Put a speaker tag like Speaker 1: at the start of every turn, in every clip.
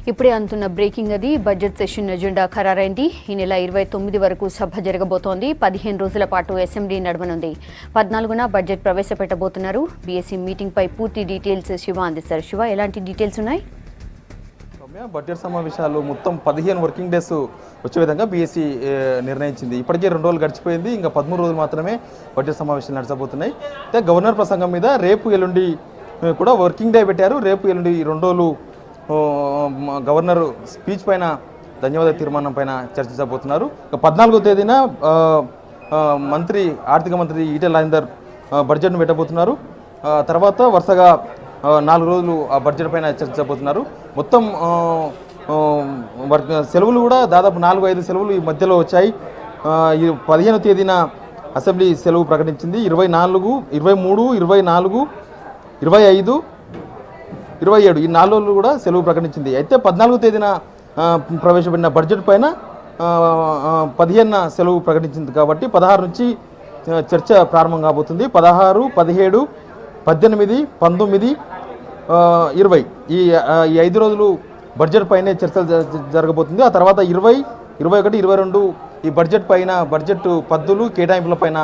Speaker 1: ఇప్పుడే అంటున్న బ్రేకింగ్ అది బడ్జెట్ సెషన్ ఎజెండా ఖరారైంది. ఈ నెల 29 వరకు సభ జరగబోతోంది. 15 రోజుల పాటు అసెంబ్లీ నడవనుంది. 14న బడ్జెట్ ప్రవేశపెట్టబోతున్నారు. బీఎస్సీ మీటింగ్ పై పూర్తి డీటెయిల్స్ శివ అందిస్తారు. శివ, ఎలాంటి డీటెయిల్స్ ఉన్నాయి?
Speaker 2: బడ్జెట్ సమావేశాలు మొత్తం 15 వర్కింగ్ డేస్ వచ్చే విధంగా బీఎస్సీ నిర్ణయించింది. ఇప్పటికే 2 రోజులు గడిచిపోయింది. ఇంకా 13 రోజులు మాత్రమే బడ్జెట్ సమావేశాలు నడచబోతున్నాయి. అయితే గవర్నర్ ప్రసంగం మీద రేపు ఎల్లుండి కూడా వర్కింగ్ డే పెట్టారు. రేపు ఎల్లుండి 2 రోజులు గవర్నర్ స్పీచ్ పైన ధన్యవాద తీర్మానం పైన చర్చించబోతున్నారు. 14వ తేదీన ఆర్థిక మంత్రి ఈటెల రాజేందర్ బడ్జెట్ను పెట్టబోతున్నారు. తర్వాత వరుసగా 4 రోజులు ఆ బడ్జెట్ పైన చర్చించబోతున్నారు. మొత్తం సెలవులు కూడా దాదాపు 4-5 సెలవులు ఈ మధ్యలో వచ్చాయి. ఈ 15వ తేదీన అసెంబ్లీ సెలవు ప్రకటించింది. 24, 23, 24, 25, 27 ఈ 4 రోజులు కూడా సెలవు ప్రకటించింది. అయితే 14వ తేదీన ప్రవేశపెట్టిన బడ్జెట్ పైన 15న సెలవు ప్రకటించింది. కాబట్టి 16 నుంచి చర్చ ప్రారంభం కాబోతుంది. 16, 17, 18, 19, 20 ఈ 5 రోజులు బడ్జెట్ పైనే చర్చలు జరగబోతుంది. ఆ తర్వాత 20, 21, 22 ఈ బడ్జెట్ పైన బడ్జెట్ పద్దులు కేటాయింపుల పైన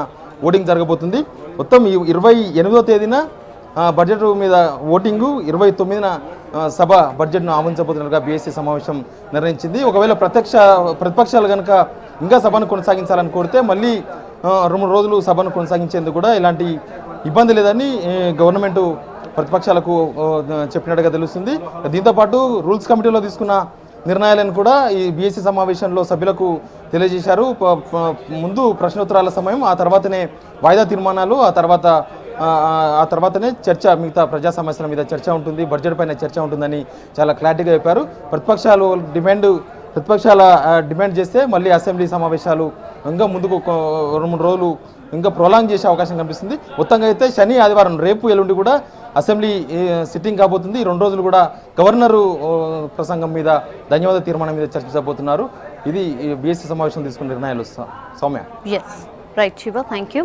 Speaker 2: ఓటింగ్ జరగబోతుంది. మొత్తం 28వ తేదీన బడ్జెట్ మీద ఓటింగు, 29న సభ బడ్జెట్ను ఆమోదించబోతున్నట్టుగా బీఎస్సీ సమావేశం నిర్ణయించింది. ఒకవేళ ప్రతిపక్షాలు కనుక ఇంకా సభను కొనసాగించాలని కోరితే మళ్ళీ 2-3 రోజులు సభను కొనసాగించేందుకు కూడా ఎలాంటి ఇబ్బంది లేదని గవర్నమెంట్ ప్రతిపక్షాలకు చెప్పినట్టుగా తెలుస్తుంది. దీంతోపాటు రూల్స్ కమిటీలో తీసుకున్న నిర్ణయాలను కూడా ఈ బీఎస్సీ సమావేశంలో సభ్యులకు తెలియజేశారు. ముందు ప్రశ్నోత్తరాల సమయం, ఆ తర్వాతనే వాయిదా తీర్మానాలు, ఆ తర్వాతనే చర్చ, మిగతా ప్రజా సమస్యల మీద చర్చ ఉంటుంది, బడ్జెట్ పైన చర్చ ఉంటుందని చాలా క్లారిటీగా చెప్పారు. ప్రతిపక్షాల డిమాండ్ చేస్తే మళ్ళీ అసెంబ్లీ సమావేశాలు ఇంకా ముందుకు 2-3 రోజులు ఇంకా ప్రొలాంగ్ చేసే అవకాశం కనిపిస్తుంది. మొత్తంగా అయితే శని, ఆదివారం, రేపు ఎల్లుండి కూడా అసెంబ్లీ సిట్టింగ్ కాబోతుంది. 2 రోజులు కూడా గవర్నరు ప్రసంగం మీద ధన్యవాద తీర్మానం మీద చర్చించబోతున్నారు. ఇది బీఎస్సీ సమావేశం తీసుకున్న నిర్ణయాలు. Soumya.
Speaker 1: Right Shiva, thank you.